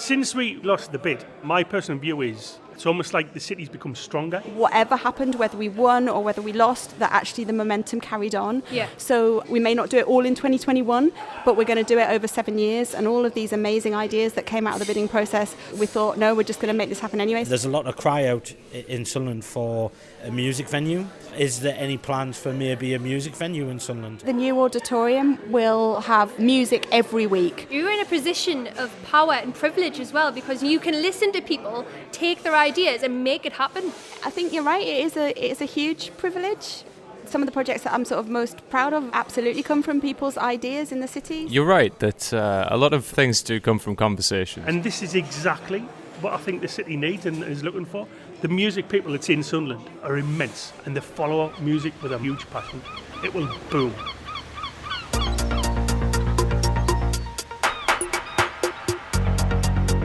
Since we lost the bid, my personal view is it's almost like the city's become stronger. Whatever happened, whether we won or whether we lost, that actually the momentum carried on. Yeah. So we may not do it all in 2021, but we're going to do it over 7 years. And all of these amazing ideas that came out of the bidding process, we thought, no, we're just going to make this happen anyway. There's a lot of cry out in Sunderland for a music venue. Is there any plans for maybe a music venue in Sunderland? The new auditorium will have music every week. You're in a position of power and privilege as well, because you can listen to people, take their ideas and make it happen. I think you're right, it is a huge privilege. Some of the projects that I'm sort of most proud of absolutely come from people's ideas in the city. You're right that a lot of things do come from conversations. And this is exactly what I think the city needs and is looking for. The music people that's in Sunderland are immense, and they follow music with a huge passion. It will boom.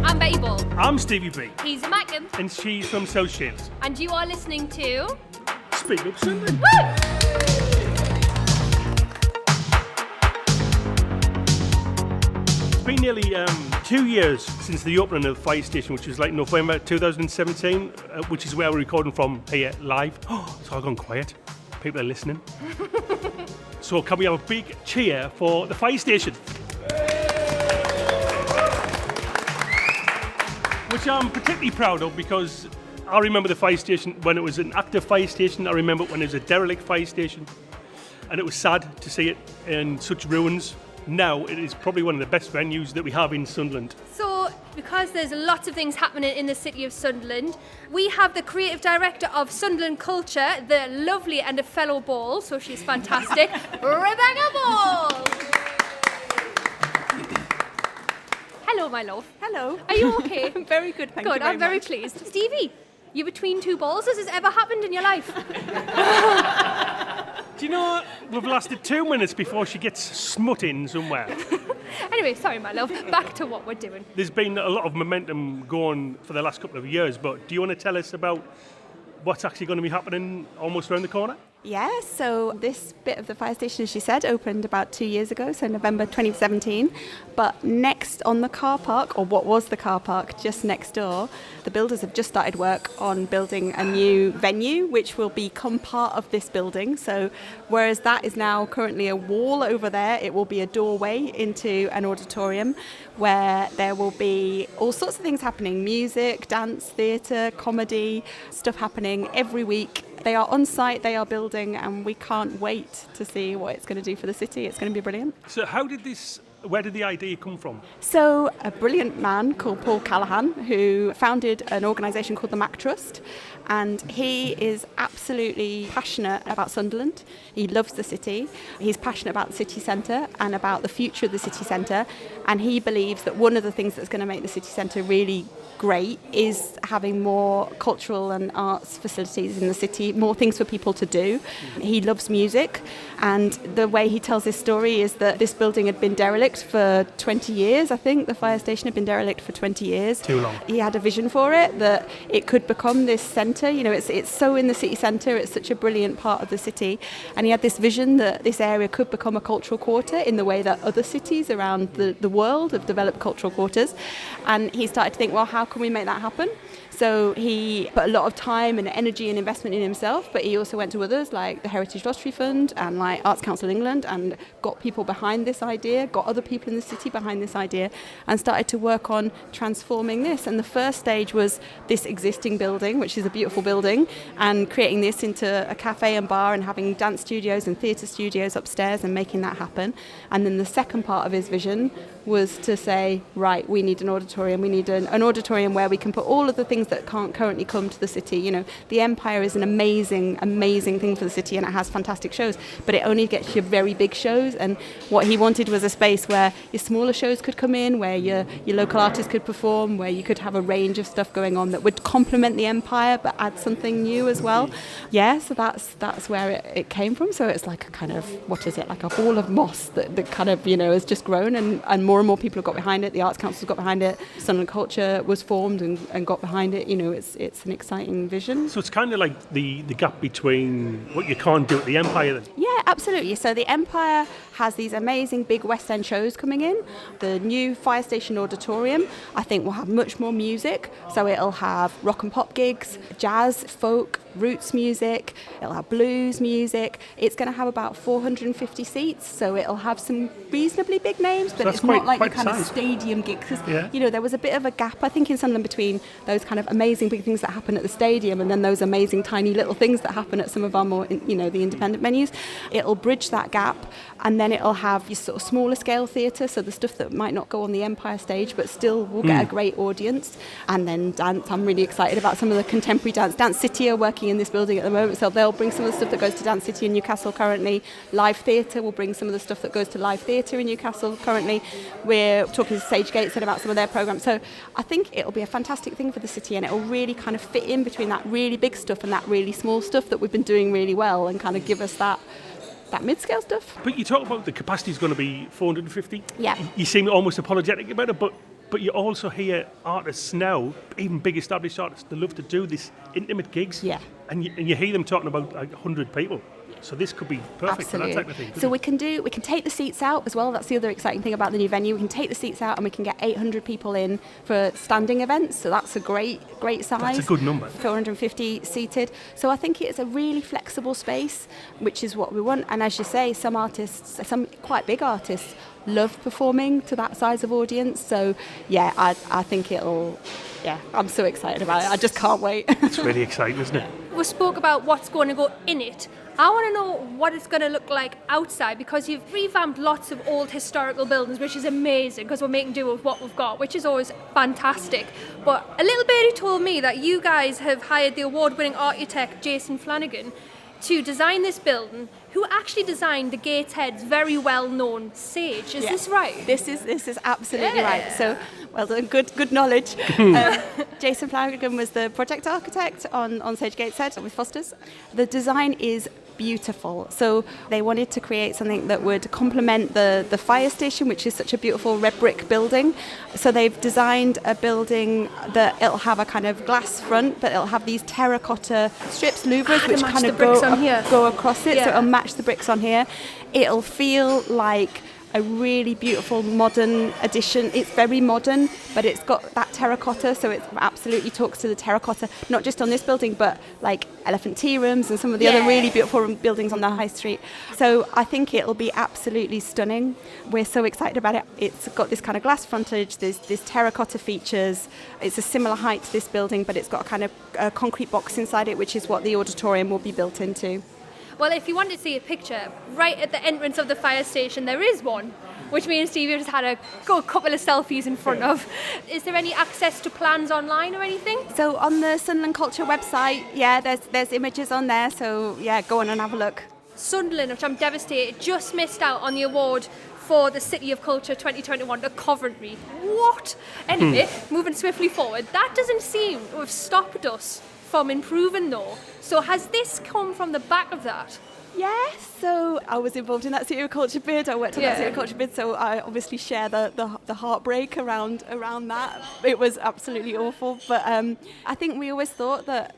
I'm Betty Ball. I'm Stevie B. He's Mackin. And she's from South Shields. And you are listening to... Speak Up Sunderland. Woo! It's been nearly 2 years since the opening of the fire station, which was like November 2017, which is where we're recording from here live. Oh, it's all gone quiet. People are listening. So can we have a big cheer for the fire station? Which I'm particularly proud of, because I remember the fire station when it was an active fire station. I remember it when it was a derelict fire station. And it was sad to see it in such ruins. Now it is probably one of the best venues that we have in Sunderland. So, because there's lots of things happening in the city of Sunderland, we have the creative director of Sunderland Culture, the lovely and a fellow Ball, so she's fantastic, Rebecca Ball. Hello, my love. Hello. Are you okay? I'm very good, thank you Good, very I'm very much. pleased. Stevie, you're between two balls. Has this ever happened in your life? Do you know what? We've lasted 2 minutes before she gets smutting somewhere. Anyway, sorry, my love. Back to what we're doing. There's been a lot of momentum going for the last couple of years, but do you want to tell us about what's actually going to be happening almost around the corner? Yeah, so this bit of the fire station, as she said, opened about 2 years ago, so November 2017. But next on the car park, or what was the car park just next door, the builders have just started work on building a new venue, which will become part of this building. So whereas that is now currently a wall over there, it will be a doorway into an auditorium where there will be all sorts of things happening: music, dance, theatre, comedy, stuff happening every week. They are on site, they are building, and we can't wait to see what it's going to do for the city. It's going to be brilliant. So where did the idea come from? So a brilliant man called Paul Callaghan, who founded an organisation called the Mac Trust, and he is absolutely passionate about Sunderland. He loves the city. He's passionate about the city centre and about the future of the city centre, and he believes that one of the things that's going to make the city centre really great is having more cultural and arts facilities in the city, more things for people to do. He loves music, and the way he tells his story is that this building had been derelict for 20 years, I think. The fire station had been derelict for 20 years. Too long. He had a vision for it, that it could become this centre. You know, it's so in the city centre, it's such a brilliant part of the city, and he had this vision that this area could become a cultural quarter in the way that other cities around the world have developed cultural quarters. And he started to think, well, how can we make that happen? So he put a lot of time and energy and investment in himself, but he also went to others like the Heritage Lottery Fund and like Arts Council England, and got people behind this idea, got other people in the city behind this idea, and started to work on transforming this. And the first stage was this existing building, which is a beautiful building, and creating this into a cafe and bar and having dance studios and theatre studios upstairs and making that happen. And then the second part of his vision was to say, right, we need an auditorium. We need an auditorium where we can put all of the things that can't currently come to the city. You know, the Empire is an amazing, amazing thing for the city, and it has fantastic shows, but it only gets your very big shows. And what he wanted was a space where your smaller shows could come in, where your local artists could perform, where you could have a range of stuff going on that would complement the Empire but add something new as well. Yeah, so that's where it came from. So it's like a kind of, what is it, like a ball of moss that kind of, you know, has just grown, and more people have got behind it. The Arts Council's got behind it. Sunderland Culture was formed and got behind it. You know, it's an exciting vision. So it's kind of like the gap between what you can't do at the Empire then? Yeah, absolutely. So the Empire has these amazing big West End shows coming in. The new Fire Station Auditorium, I think, will have much more music. So it'll have rock and pop gigs, jazz, folk, roots music, it'll have blues music. It's going to have about 450 seats, so it'll have some reasonably big names, but it's not like the kind of stadium gig. Because, there was a bit of a gap, I think, in Sunderland between those kind of amazing big things that happen at the stadium and then those amazing tiny little things that happen at some of our more, the independent venues. It'll bridge that gap, and then it'll have your sort of smaller scale theatre, so the stuff that might not go on the Empire stage, but still will get a great audience. And then dance, I'm really excited about some of the contemporary dance. Dance City are working in this building at the moment, so they'll bring some of the stuff that goes to Dance City in Newcastle currently. Live Theatre will bring some of the stuff that goes to Live Theatre in Newcastle currently. We're talking to Sage Gateshead about some of their programmes, so I think it'll be a fantastic thing for the city, and it'll really kind of fit in between that really big stuff and that really small stuff that we've been doing really well, and kind of give us that mid-scale stuff. But you talk about the capacity is going to be 450. Yeah. You seem almost apologetic about it, but you also hear artists now, even big established artists, they love to do this intimate gigs. Yeah. And you hear them talking about like 100 people. So this could be perfect for that type of thing. So we can take the seats out as well. That's the other exciting thing about the new venue. We can take the seats out and we can get 800 people in for standing events. So that's a great size. That's a good number. 450 seated. So I think it's a really flexible space, which is what we want. And as you say, some artists, some quite big artists, love performing to that size of audience. So yeah, I think it'll. Yeah, I'm so excited about it. I just can't wait. It's really exciting, isn't it? We spoke about what's going to go in it. I want to know what it's going to look like outside, because you've revamped lots of old historical buildings, which is amazing because we're making do with what we've got, which is always fantastic. But a little birdie told me that you guys have hired the award-winning architect Jason Flanagan to design this building, who actually designed the Gateshead's very well-known sage. Is this right? This is absolutely right. So, well done, good knowledge. Jason Flanagan was the project architect on Sage Gateshead with Foster's. The design is beautiful. So they wanted to create something that would complement the fire station, which is such a beautiful red brick building. So they've designed a building that it'll have a kind of glass front, but it'll have these terracotta strips, louvers, which kind of go across it. So it'll match the bricks on here. It'll feel like a really beautiful modern addition. It's very modern, but it's got that terracotta, so it absolutely talks to the terracotta, not just on this building, but like Elephant Tea Rooms and some of the other really beautiful buildings on the high street. So I think it'll be absolutely stunning. We're so excited about it. It's got this kind of glass frontage, there's terracotta features. It's a similar height to this building, but it's got a kind of a concrete box inside it, which is what the auditorium will be built into. Well, if you want to see a picture, right at the entrance of the fire station, there is one, which me and Stevie just had a couple of selfies in front of. Is there any access to plans online or anything? So on the Sunderland Culture website, there's images on there, so go on and have a look. Sunderland, which I'm devastated, just missed out on the award for the City of Culture 2021 to Coventry. What? Anyway, moving swiftly forward, that doesn't seem to have stopped us from improving though. So has this come from the back of that? Yes, so I was involved in that City of Culture bid. I worked on that City of Culture bid, so I obviously share the heartbreak around that. It was absolutely awful, but I think we always thought that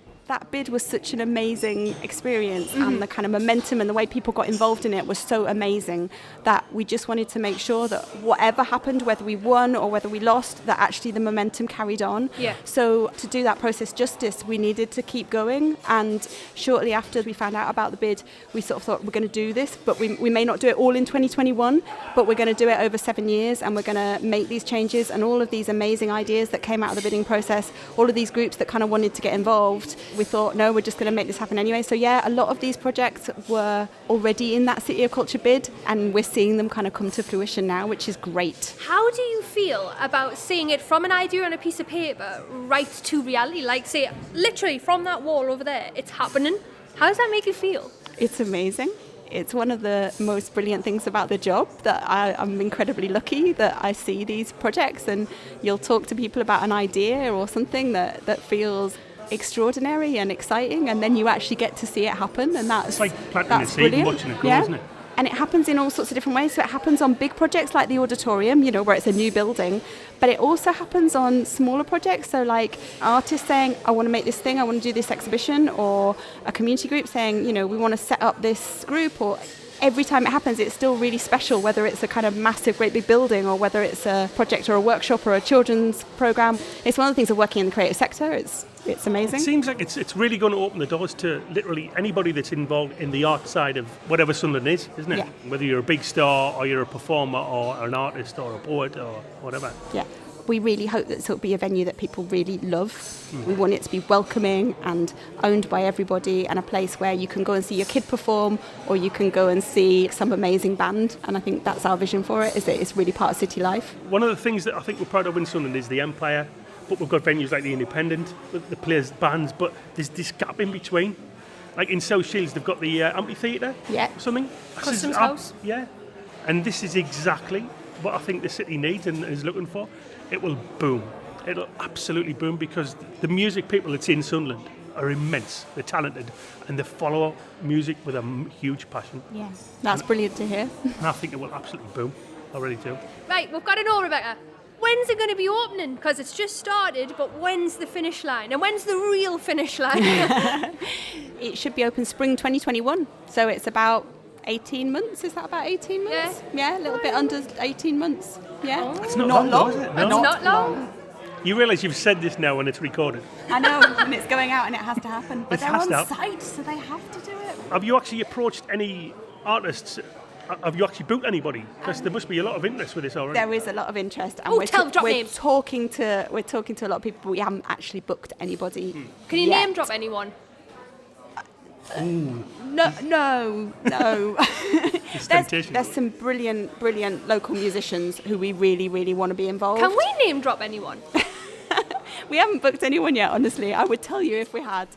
bid was such an amazing experience, and the kind of momentum and the way people got involved in it was so amazing that we just wanted to make sure that whatever happened, whether we won or whether we lost, that actually the momentum carried on. Yeah. So to do that process justice, we needed to keep going, and shortly after we found out about the bid, we sort of thought we're going to do this, but we may not do it all in 2021, but we're going to do it over 7 years, and we're going to make these changes, and all of these amazing ideas that came out of the bidding process, all of these groups that kind of wanted to get involved, we thought, no, we're just going to make this happen anyway. So a lot of these projects were already in that City of Culture bid, and we're seeing them kind of come to fruition now, which is great. How do you feel about seeing it from an idea on a piece of paper right to reality? Like, say, literally from that wall over there, it's happening. How does that make you feel? It's amazing. It's one of the most brilliant things about the job, that I'm incredibly lucky that I see these projects, and you'll talk to people about an idea or something that feels extraordinary and exciting, and then you actually get to see it happen, and that's like planting a seed and watching it grow, isn't it? And it happens in all sorts of different ways. So it happens on big projects like the Auditorium, where it's a new building, but it also happens on smaller projects. So like artists saying, I want to make this thing, I want to do this exhibition, or a community group saying, we want to set up this group, or every time it happens, it's still really special, whether it's a kind of massive, great big building or whether it's a project or a workshop or a children's programme. It's one of the things of working in the creative sector. It's amazing. It seems like it's really going to open the doors to literally anybody that's involved in the art side of whatever Sunderland is, isn't it? Yeah. Whether you're a big star or you're a performer or an artist or a poet or whatever. Yeah. We really hope that it'll be a venue that people really love. We want it to be welcoming and owned by everybody, and a place where you can go and see your kid perform or you can go and see some amazing band. And I think that's our vision for it, is that it's really part of city life. One of the things that I think we're proud of in Sunderland is the Empire, but we've got venues like the Independent, with the players' bands, but there's this gap in between. Like in South Shields, they've got the amphitheatre Yeah. or something. Customs House. Yeah. And this is exactly what I think the city needs and is looking for. It will boom. It'll absolutely boom because the music people that's in Sunderland are immense. They're talented and they follow music with a huge passion. Yeah. That's brilliant to hear. And I think it will absolutely boom. I really do. Right, we've got to know, Rebecca. When's it going to be opening? Because it's just started, but when's the finish line? And when's the real finish line? It should be open spring 2021. So it's about 18 months. Is that about 18 months? Yeah, a little bit under 18 months. Yeah. It's not long, though, is it? No? It's not long. You realise you've said this now when it's recorded. I know, and it's going out and it has to happen. But It they're has on to happen. site, so they have to do it. Have you actually approached any artists? Have you actually booked anybody? Because there must be a lot of interest with this already. There is a lot of interest, and Oh, drop we're names. talking to a lot of people. But we haven't actually booked anybody. Can you yet. name drop anyone? No. It's temptation. There's some brilliant local musicians who we really want to be involved. Can we name drop anyone? We haven't booked anyone yet, honestly. I would tell you if we had.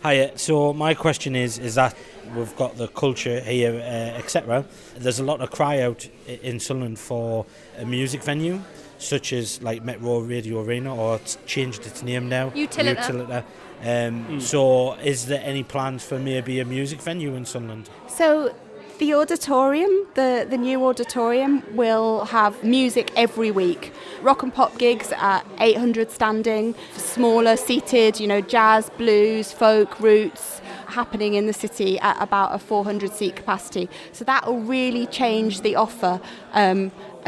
Hiya. So my question is that we've got the culture here, etc. There's a lot of cry out in Sunderland for a music venue, such as like Metro Radio Arena, or it's changed its name now. Utilita. So is there any plans for maybe a music venue in Sunderland? So the auditorium, the new auditorium, will have music every week. Rock and pop gigs at 800 standing, smaller seated, jazz, blues, folk, roots, happening in the city at about a 400 seat capacity. So that will really change the offer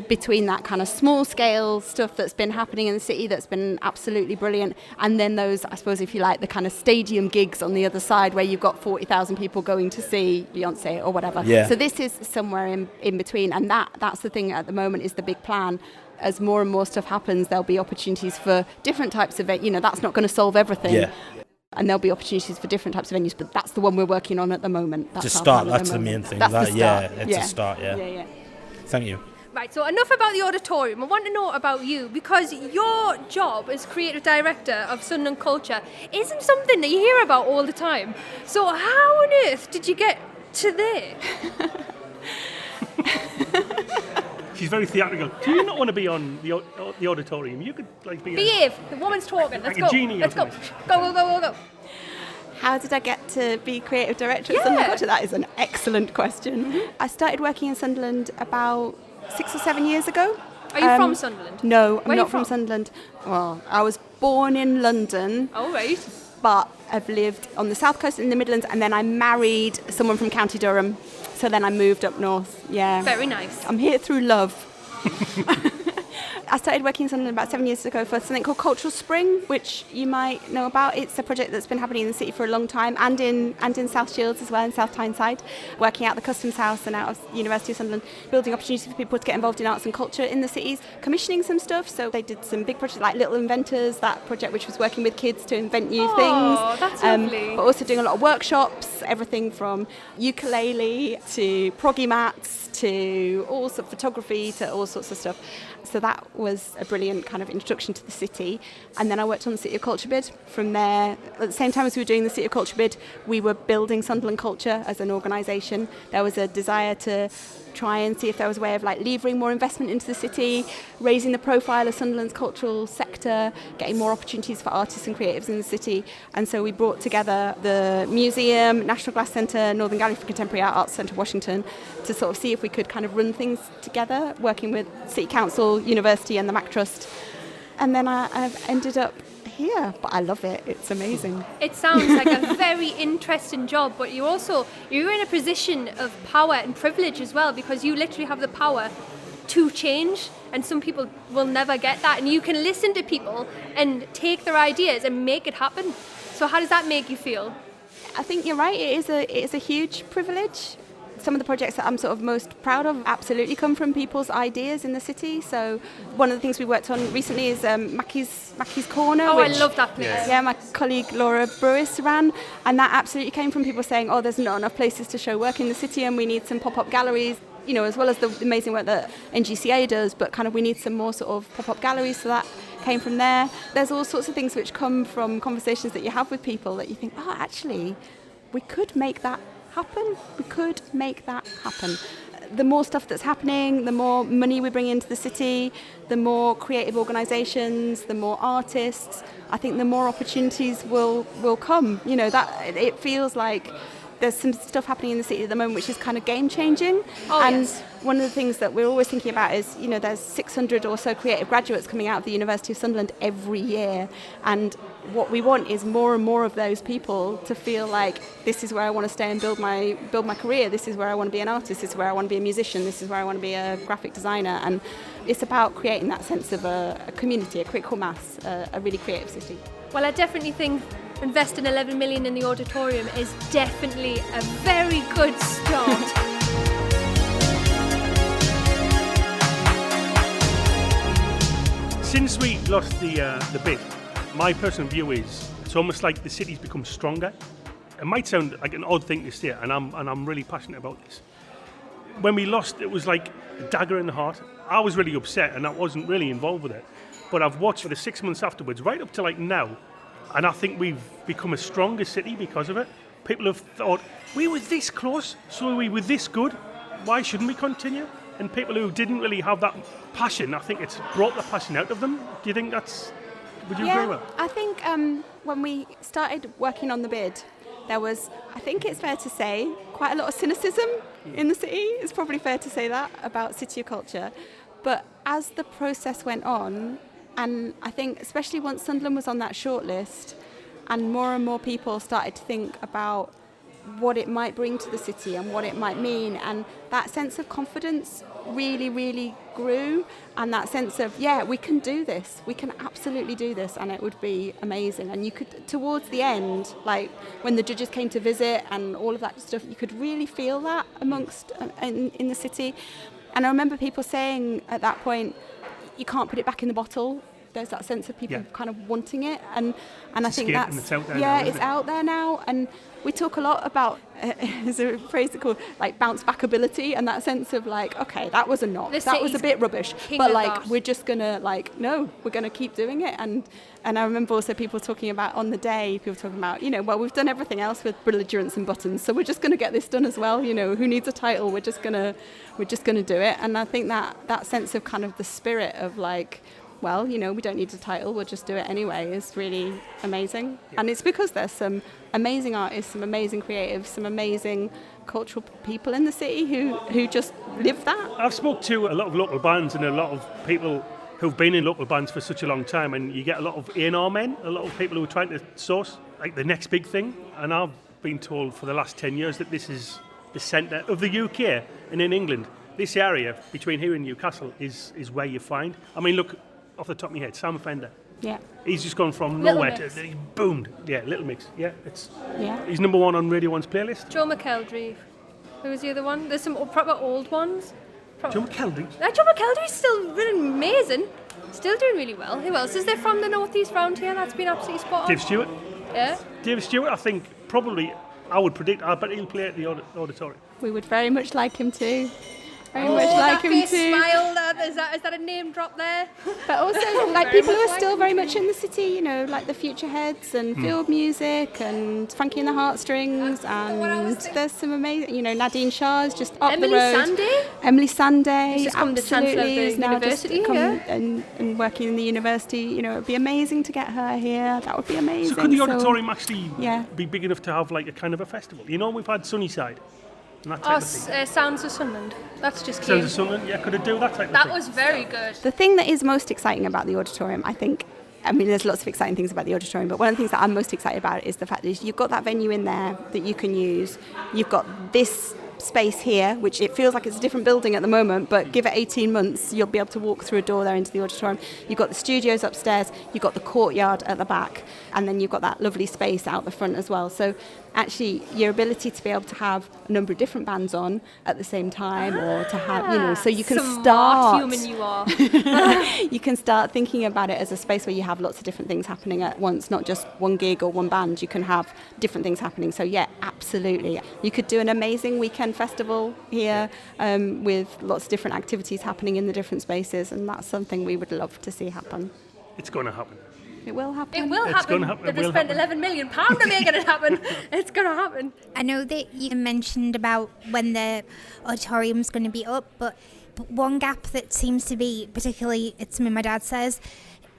between that kind of small scale stuff that's been happening in the city that's been absolutely brilliant, and then those, I suppose, if you like, the kind of stadium gigs on the other side where you've got 40,000 people going to see Beyonce or whatever. Yeah. So this is somewhere in between, and that's the thing at the moment, is the big plan. As more and more stuff happens, there'll be opportunities for different types of, that's not going to solve everything. Yeah. And there'll be opportunities for different types of venues, but that's the one we're working on at the moment. That's To our start, plan at that's the main moment. thing. That's the start. It's a start, yeah. Yeah. Thank you. Right, so enough about the auditorium. I want to know about you, because your job as creative director of Sunderland Culture isn't something that you hear about all the time. So how on earth did you get to there? She's very theatrical. Do you not want to be on the auditorium? You could be. Behave. The woman's talking. Let's Like a go. genie or Let's go. something. Go. How did I get to be creative director Yeah. at Sunderland Culture? That is an excellent question. I started working in Sunderland about 6 or 7 years ago. Are you from Sunderland? No, Where I'm are you not from Sunderland. Well, I was born in London, Oh, right. but I've lived on the south coast in the Midlands, and then I married someone from County Durham. So then I moved up north. Yeah. Very nice. I'm here through love. I started working in Sunderland about 7 years ago for something called Cultural Spring, which you might know about. It's a project that's been happening in the city for a long time, and in South Shields as well, in South Tyneside, working out the Customs House and out of University of Sunderland, building opportunities for people to get involved in arts and culture in the cities, commissioning some stuff. So they did some big projects like Little Inventors, that project which was working with kids to invent new things. Oh, that's lovely. But also doing a lot of workshops, everything from ukulele to proggy mats to all sorts of photography to all sorts of stuff. So that was a brilliant kind of introduction to the city. And then I worked on the City of Culture bid. From there, at the same time as we were doing the City of Culture bid, we were building Sunderland Culture as an organisation. There was a desire to try and see if there was a way of levering more investment into the city, raising the profile of Sunderland's cultural sector, getting more opportunities for artists and creatives in the city. And so we brought together the museum, National Glass Centre, Northern Gallery for Contemporary Art, Arts Centre Washington, to sort of see if we could kind of run things together, working with City Council, University and the Mac Trust. And then I've ended up here, but I love it. It's amazing. It sounds like a very interesting job, but you're in a position of power and privilege as well, because you literally have the power to change, and some people will never get that, and you can listen to people and take their ideas and make it happen. So how does that make you feel? I think you're right. It is a huge privilege. Some of the projects that I'm sort of most proud of absolutely come from people's ideas in the city. So one of the things we worked on recently is Mackie's Corner. Oh, which, I love that place. Yeah, my colleague Laura Brewis ran, and that absolutely came from people saying, oh, there's not enough places to show work in the city and we need some pop-up galleries, you know, as well as the amazing work that NGCA does, but kind of we need some more sort of pop-up galleries. So that came from there. There's all sorts of things which come from conversations that you have with people that you think, oh, actually, we could make that happen. We could make that happen. The more stuff that's happening, the more money we bring into the city, the more creative organisations, the more artists, I think the more opportunities will come. You know, that it feels like there's some stuff happening in the city at the moment which is kind of game-changing. Yes. One of the things that we're always thinking about is, you know, there's 600 or so creative graduates coming out of the University of Sunderland every year, and what we want is more and more of those people to feel like this is where I want to stay and build my career, this is where I want to be an artist, this is where I want to be a musician, this is where I want to be a graphic designer. And it's about creating that sense of a community, a critical mass, a really creative city. Well, I definitely think investing 11 million in the Auditorium is definitely a very good start. Since we lost the bid, my personal view is it's almost like the city's become stronger. It might sound like an odd thing to say, and I'm really passionate about this. When we lost, it was like a dagger in the heart. I was really upset, and I wasn't really involved with it. But I've watched for the 6 months afterwards, right up to like now, and I think we've become a stronger city because of it. People have thought, we were this close, so we were this good, why shouldn't we continue? And people who didn't really have that passion, I think it's brought the passion out of them. Do you think would you agree with that? I think when we started working on the bid, there was, I think it's fair to say, quite a lot of cynicism in the city. It's probably fair to say that about City of Culture. But as the process went on, and I think especially once Sunderland was on that shortlist and more people started to think about what it might bring to the city and what it might mean, and that sense of confidence really, really grew, and that sense of, yeah, we can do this, we can absolutely do this, and it would be amazing. And you could, towards the end, like when the judges came to visit and all of that stuff, you could really feel that amongst in the city. And I remember people saying at that point, you can't put it back in the bottle. There's that sense of people kind of wanting it, and I think that's it's out there now, now, it's out there now. And we talk a lot about there's a phrase called like bounce back ability, and that sense of like, okay, that was a knock, that was a bit rubbish, but like we're just gonna we're gonna keep doing it. And I remember also people talking about on the day, people talking about, you know, well, we've done everything else with belligerence and buttons, so we're just gonna get this done as well. You know, who needs a title? We're just gonna do it. And I think that sense of kind of the spirit of like, well, you know, we don't need a title, we'll just do it anyway, is really amazing. Yeah. And it's because there's some amazing artists, some amazing creatives, some amazing cultural people in the city who just live that. I've spoke to a lot of local bands and a lot of people who've been in local bands for such a long time, and you get a lot of A&R men, a lot of people who are trying to source like the next big thing. And I've been told for the last 10 years that this is the centre of the UK and in England. This area between here and Newcastle is where you find. I mean, look, off the top of my head, Sam Fender. Yeah. He's just gone from Little nowhere Mix. to he boomed. Yeah, Little Mix. Yeah, he's number one on Radio 1's playlist. Joe McElderry. Who was the other one? There's some proper old ones. Joe McElderry? Joe McElderry's still really amazing. Still doing really well. Who else is there from the northeast round here that's been absolutely spot on? Dave Stewart. Yeah. Dave Stewart, I think probably, I would predict, I bet he'll play at the Auditorium. We would very much like him too. Very much like him face too. Smile, is that a name drop there? But also like people who are still very much in the city, you know, like the Future Heads and Field Music and Frankie and the Heartstrings, and there's some amazing, you know, Nadine Shah's just up the road. Emily Sandé, She's come to Chancellor of the is now university, just come yeah. and working in the university. You know, it'd be amazing to get her here. That would be amazing. So could the Auditorium actually yeah. be big enough to have like a kind of a festival? You know, we've had Sunnyside. And that type of thing. Sounds of Sunderland. That's just Sounds of Sunderland, yeah, could it do that type of thing? That was very good. The thing that is most exciting about the Auditorium, I think, I mean, there's lots of exciting things about the auditorium, but one of the things that I'm most excited about is the fact that you've got that venue in there that you can use. You've got this space here, which it feels like it's a different building at the moment, but give it 18 months, you'll be able to walk through a door there into the auditorium. You've got the studios upstairs, you've got the courtyard at the back, and then you've got that lovely space out the front as well. So actually, your ability to be able to have a number of different bands on at the same time, or to have, so you can Smart human you are. you can start thinking about it as a space where you have lots of different things happening at once, not just one gig or one band. You can have different things happening. So yeah, absolutely. You could do an amazing weekend festival here with lots of different activities happening in the different spaces, and that's something we would love to see happen. It's going to happen. It will happen. It will It's happen. gonna happen. It They've will spent happen. £11 million to making it happen. It's going to happen. I know that you mentioned about when the auditorium's going to be up, but one gap that seems to be, particularly, it's something my dad says,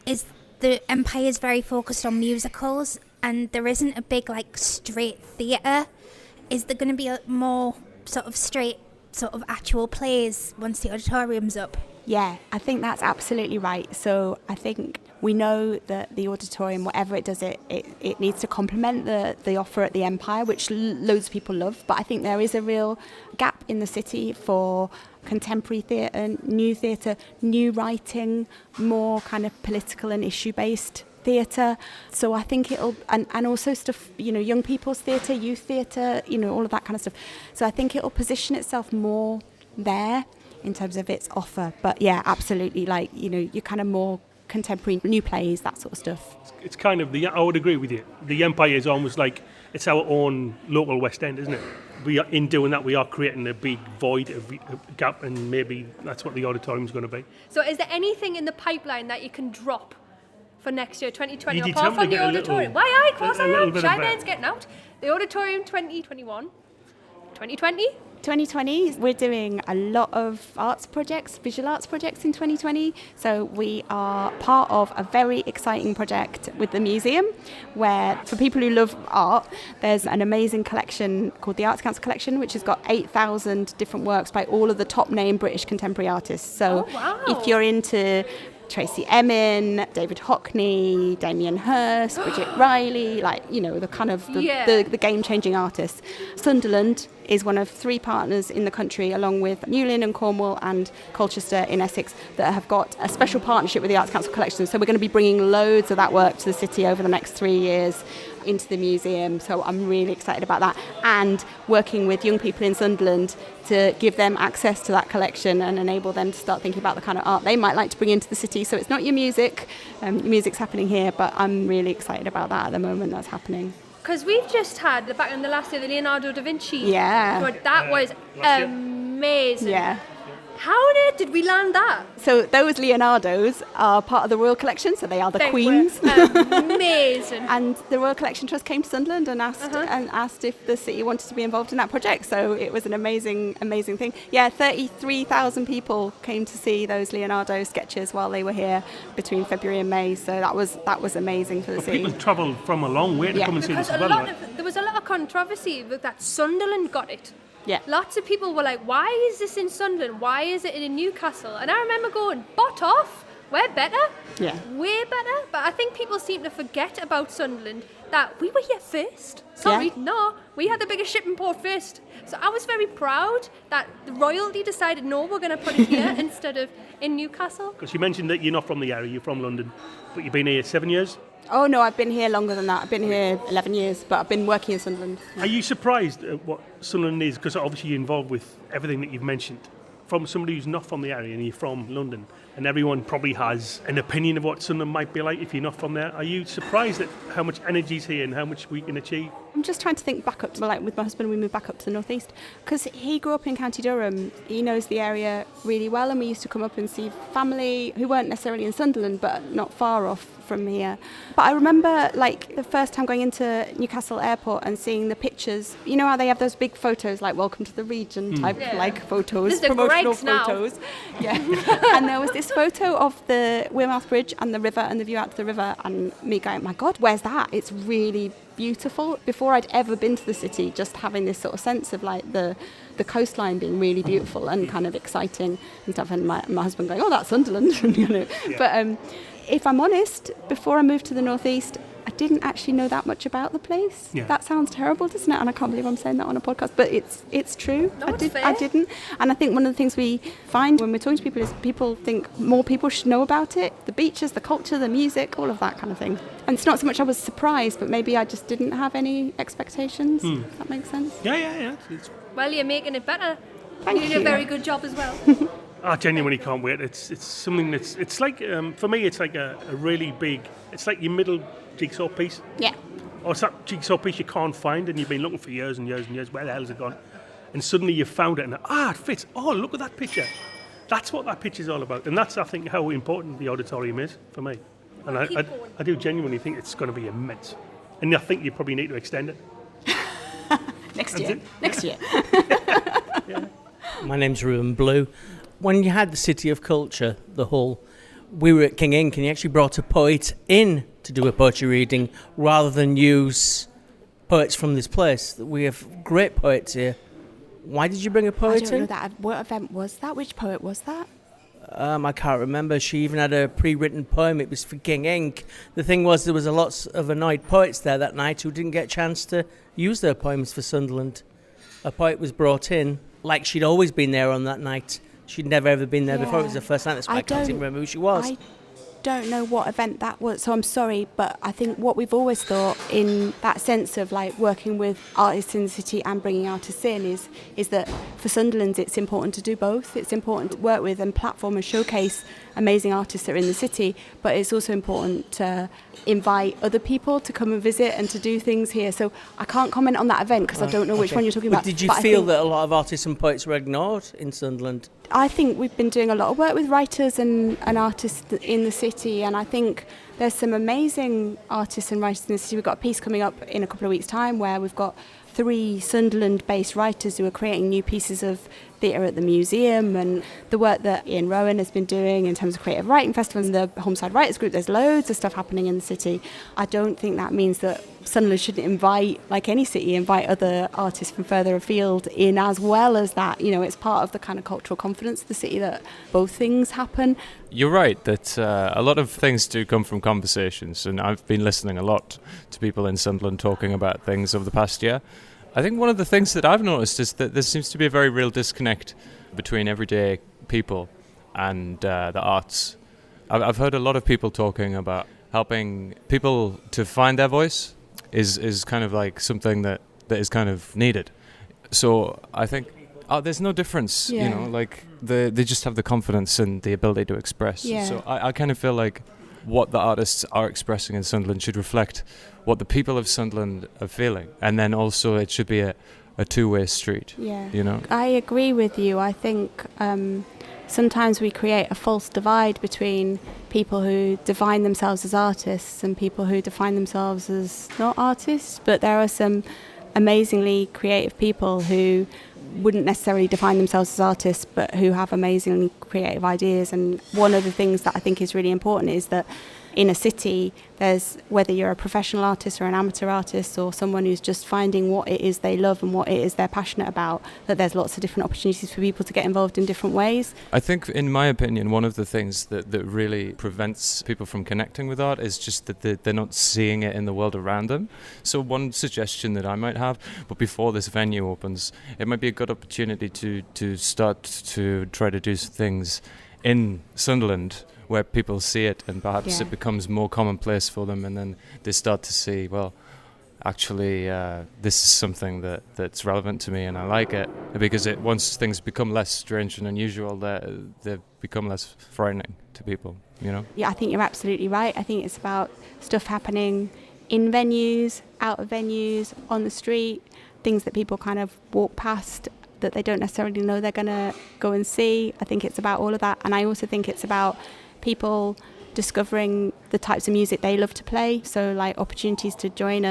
is the Empire's very focused on musicals, and there isn't a big, straight theatre. Is there going to be a more sort of straight, sort of actual plays once the auditorium's up? Yeah, I think that's absolutely right. So I think we know that the auditorium, whatever it does, it needs to complement the offer at the Empire, which loads of people love. But I think there is a real gap in the city for contemporary theatre, new writing, more kind of political and issue-based theatre. So I think it'll, and also stuff, young people's theatre, youth theatre, all of that kind of stuff. So I think it'll position itself more there in terms of its offer. But yeah, absolutely, you're kind of more contemporary, new plays, that sort of stuff. It's kind of I would agree with you. The Empire is almost like it's our own local West End, isn't it? In doing that, we are creating a big void, a gap, and maybe that's what the auditorium's going to be. So is there anything in the pipeline that you can drop for next year, 2020, You did apart tell me from to the get a auditorium? little- Why, of course a I little am. bit of Shy a- Man's getting out. The auditorium 2021. 2020? 2020, we're doing a lot of arts projects, visual arts projects in 2020. So we are part of a very exciting project with the museum where, for people who love art, there's an amazing collection called the Arts Council Collection, which has got 8,000 different works by all of the top name British contemporary artists. So Oh, wow. if you're into Tracy Emin, David Hockney, Damien Hirst, Bridget Riley, the kind of the game-changing artists. Sunderland is one of 3 partners in the country, along with Newlyn and Cornwall and Colchester in Essex, that have got a special partnership with the Arts Council Collection. So we're going to be bringing loads of that work to the city over the next 3 years into the museum. So I'm really excited about that, and working with young people in Sunderland to give them access to that collection and enable them to start thinking about the kind of art they might like to bring into the city. So it's not your music, your music's happening here, but I'm really excited about that at the moment that's happening. Because we've just had, back in the last year, the Leonardo da Vinci. Yeah. tour. That was last year. amazing. Yeah. How on earth did we land that? So those Leonardos are part of the Royal Collection, so they are the They Queens. were amazing. And the Royal Collection Trust came to Sunderland and asked if the city wanted to be involved in that project. So it was an amazing thing. Yeah, 33,000 people came to see those Leonardo sketches while they were here between February and May. So that was amazing for the But city. people travel from a long way to Yeah. come and see Because this as well. there was a lot of controversy with that Sunderland got it. Yeah. Lots of people were like, why is this in Sunderland? Why is it in Newcastle? And I remember going, bot off, we're better. Yeah. Way better. But I think people seem to forget about Sunderland, that we were here first. Sorry, Yeah. no, we had the biggest shipping port first. So I was very proud that the royalty decided, no, we're going to put it here instead of in Newcastle. Because you mentioned that you're not from the area, you're from London, but you've been here 7 years. Oh no, I've been here longer than that. I've been here 11 years, but I've been working in Sunderland. Are you surprised at what Sunderland is? Because obviously you're involved with everything that you've mentioned. From somebody who's not from the area and you're from London, and everyone probably has an opinion of what Sunderland might be like if you're not from there. Are you surprised at how much energy's here and how much we can achieve? I'm just trying to think back up to, with my husband, we moved back up to the northeast because he grew up in County Durham. He knows the area really well, and we used to come up and see family who weren't necessarily in Sunderland but not far off from here. But I remember the first time going into Newcastle Airport and seeing the pictures. You know how they have those big photos like welcome to the region type photos, There's the promotional Gregs now. photos. Yeah. And there was this photo of the Wearmouth Bridge and the river and the view out to the river, and me going, my God, where's that? It's really beautiful. Before I'd ever been to the city, just having this sort of sense of the coastline being really beautiful and kind of exciting and stuff, and my husband going, oh, that's Sunderland. But if I'm honest, before I moved to the Northeast, I didn't actually know that much about the place. Yeah. That sounds terrible, doesn't it? And I can't believe I'm saying that on a podcast, but it's true. No, it's fair. I didn't. And I think one of the things we find when we're talking to people is people think more people should know about it. The beaches, the culture, the music, all of that kind of thing. And it's not so much I was surprised, but maybe I just didn't have any expectations. Does that make sense? Yeah. Well, you're making it better. Thank You're doing a very good job as well. I genuinely can't wait. It's something it's like, for me, it's like a really big, it's like your middle jigsaw piece. Yeah. Or it's that jigsaw piece you can't find and you've been looking for years and years and years. Where the hell has it gone? And suddenly you found it and it fits. Oh, look at that picture. That's what that picture's all about. And that's, I think, how important the auditorium is for me. And I do genuinely think it's going to be immense. And I think you probably need to extend it. Next year. My name's Ruben Blue. When you had the City of Culture, the Hall, we were at King Ink and you actually brought a poet in to do a poetry reading rather than use poets from this place. We have great poets here. Why did you bring a poet I don't in? know that. What event was that? Which poet was that? I can't remember. She even had a pre-written poem. It was for King Ink. The thing was, there was a lot of annoyed poets there that night who didn't get a chance to use their poems for Sunderland. A poet was brought in, like she'd always been there on that night. She'd never ever been there before. It was the first night. That's why I can't even remember who she was. I don't know what event that was, so I'm sorry, but I think what we've always thought in that sense of like working with artists in the city and bringing artists in is that for Sunderland it's important to do both. It's important to work with and platform and showcase amazing artists that are in the city, but it's also important to invite other people to come and visit and to do things here. So I can't comment on that event because I don't know which one you're talking about. Did you feel that a lot of artists and poets were ignored in Sunderland? I think we've been doing a lot of work with writers and artists in the city, and I think there's some amazing artists and writers in the city. We've got a piece coming up in a couple of weeks' time where we've got 3 Sunderland-based writers who are creating new pieces of theatre at the museum, and the work that Ian Rowan has been doing in terms of creative writing festivals and the Homeside Writers Group. There's loads of stuff happening in the city. I don't think that means that Sunderland shouldn't invite, like any city, invite other artists from further afield in as well as that. You know, it's part of the kind of cultural confidence of the city that both things happen. You're right that a lot of things do come from conversations, and I've been listening a lot to people in Sunderland talking about things over the past year. I think one of the things that I've noticed is that there seems to be a very real disconnect between everyday people and the arts. I've heard a lot of people talking about helping people to find their voice is kind of like something that is kind of needed. So I think there's no difference, you know, like they just have the confidence and the ability to express. Yeah. So I kind of feel like what the artists are expressing in Sunderland should reflect what the people of Sunderland are feeling, and then also it should be a two-way street. Yeah, you know. I agree with you. I think sometimes we create a false divide between people who define themselves as artists and people who define themselves as not artists. But there are some amazingly creative people who wouldn't necessarily define themselves as artists, but who have amazingly creative ideas. And one of the things that I think is really important is that in a city, there's, whether you're a professional artist or an amateur artist or someone who's just finding what it is they love and what it is they're passionate about, that there's lots of different opportunities for people to get involved in different ways. I think, in my opinion, one of the things that really prevents people from connecting with art is just that they're not seeing it in the world around them. So one suggestion that I might have, but before this venue opens, it might be a good opportunity to start to try to do things in Sunderland where people see it, and perhaps it becomes more commonplace for them, and then they start to see, well, actually, this is something that's relevant to me, and I like it. Because once things become less strange and unusual, they become less frightening to people, you know? Yeah, I think you're absolutely right. I think it's about stuff happening in venues, out of venues, on the street, things that people kind of walk past that they don't necessarily know they're going to go and see. I think it's about all of that. And I also think it's about people discovering the types of music they love to play. So like opportunities to join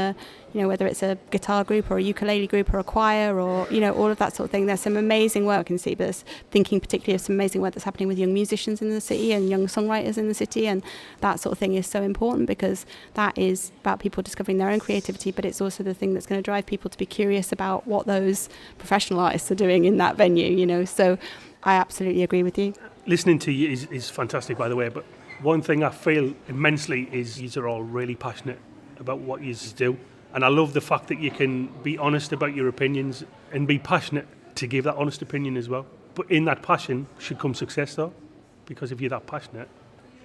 whether it's a guitar group or a ukulele group or a choir or, all of that sort of thing. There's some amazing work in the city, but thinking particularly of some amazing work that's happening with young musicians in the city and young songwriters in the city. And that sort of thing is so important because that is about people discovering their own creativity, but it's also the thing that's going to drive people to be curious about what those professional artists are doing in that venue, So I absolutely agree with you. Listening to you is fantastic, by the way, but One thing I feel immensely is you are all really passionate about what you do. And I love the fact that you can be honest about your opinions and be passionate to give that honest opinion as well. But in that passion should come success though, because if you're that passionate,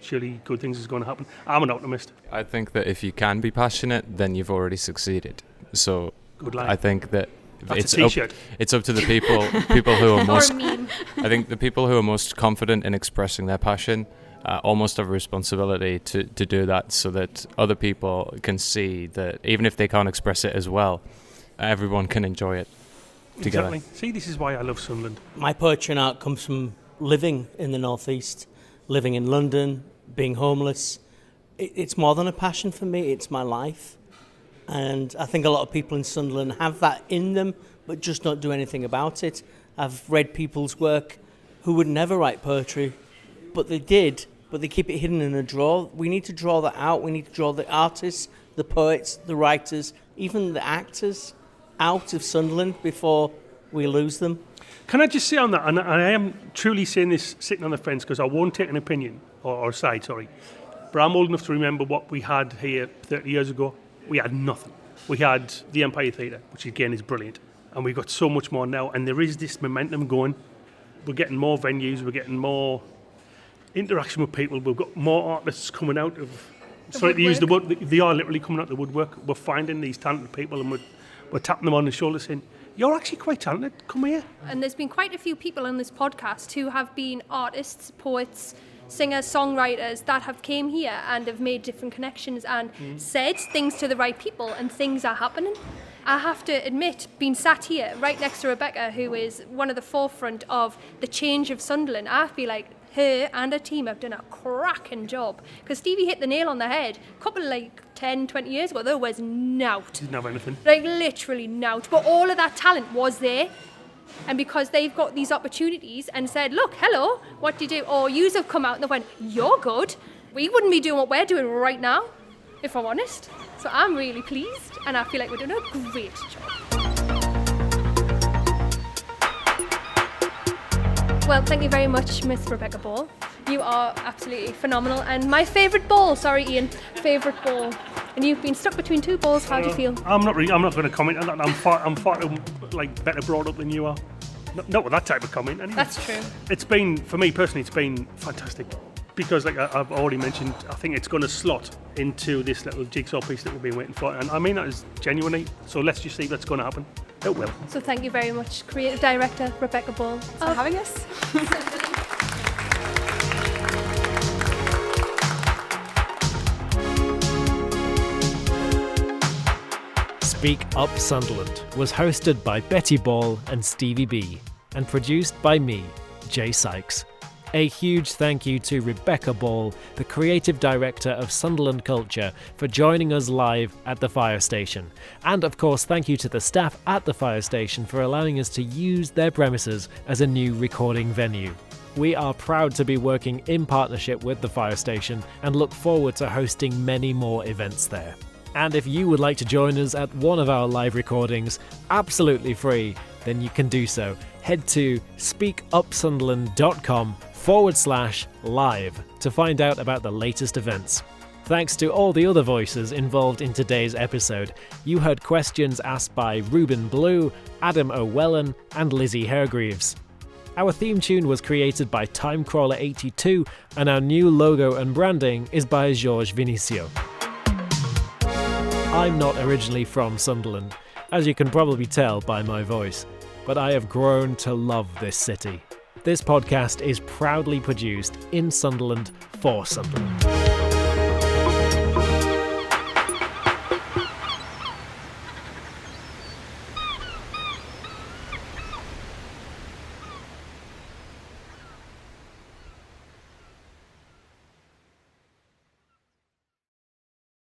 surely good things is going to happen. I'm an optimist. I think that if you can be passionate, then you've already succeeded. So Good line. I think that That's a t-shirt. It's up to the people who are most. Or a meme. I think the people who are most confident in expressing their passion almost have a responsibility to do that, so that other people can see that even if they can't express it as well, everyone can enjoy it together. Exactly. See, this is why I love Sunderland. My poetry and art comes from living in the northeast, living in London, being homeless. It's more than a passion for me, it's my life. And I think a lot of people in Sunderland have that in them, but just don't do anything about it. I've read people's work who would never write poetry, but they did, but they keep it hidden in a drawer. We need to draw that out. We need to draw the artists, the poets, the writers, even the actors out of Sunderland before we lose them. Can I just say on that, and I am truly saying this sitting on the fence because I won't take an opinion, or side, sorry, but I'm old enough to remember what we had here 30 years ago. We had nothing. We had the Empire Theatre, which again is brilliant, and we've got so much more now, and there is this momentum going. We're getting more venues, we're getting more interaction with people, we've got more artists coming out of, sorry to use the word, they are literally coming out of the woodwork. We're finding these talented people and we're tapping them on the shoulder saying, you're actually quite talented, come here. And there's been quite a few people on this podcast who have been artists, poets, singers, songwriters that have came here and have made different connections and said things to the right people, and things are happening. I have to admit, being sat here right next to Rebecca, who is one of the forefront of the change of Sunderland, I feel like her and her team have done a cracking job. Because Stevie hit the nail on the head a couple of 10, 20 years ago, there was nout. Didn't have anything. Literally nout. But all of that talent was there. And because they've got these opportunities and said, look, hello, what do you do? Or yous have come out and they went, you're good. We wouldn't be doing what we're doing right now, if I'm honest. So I'm really pleased, and I feel like we're doing a great job. Well, thank you very much, Miss Rebecca Ball. You are absolutely phenomenal. And my favourite ball, sorry Ian, favourite ball. And you've been stuck between two balls, how do you feel? I'm not going to comment on that. I'm far better brought up than you are. Not with that type of comment anyway. That's true. It's been, for me personally, it's been fantastic. Because I've already mentioned, I think it's going to slot into this little jigsaw piece that we've been waiting for. And I mean that is genuinely. So let's just see what's going to happen. It will. So thank you very much, Creative Director Rebecca Ball. For having us. Speak Up Sunderland was hosted by Betty Ball and Stevie B, and produced by me, Jay Sykes. A huge thank you to Rebecca Ball, the Creative Director of Sunderland Culture, for joining us live at the fire station. And of course, thank you to the staff at the fire station for allowing us to use their premises as a new recording venue. We are proud to be working in partnership with the fire station and look forward to hosting many more events there. And if you would like to join us at one of our live recordings, absolutely free, then you can do so. Head to speakupsunderland.com/live to find out about the latest events. Thanks to all the other voices involved in today's episode. You heard questions asked by Ruben Blue, Adam O'Wellan, and Lizzie Hargreaves. Our theme tune was created by Timecrawler 82, and our new logo and branding is by Jorge Vinicio. I'm not originally from Sunderland, as you can probably tell by my voice, but I have grown to love this city. This podcast is proudly produced in Sunderland for Sunderland.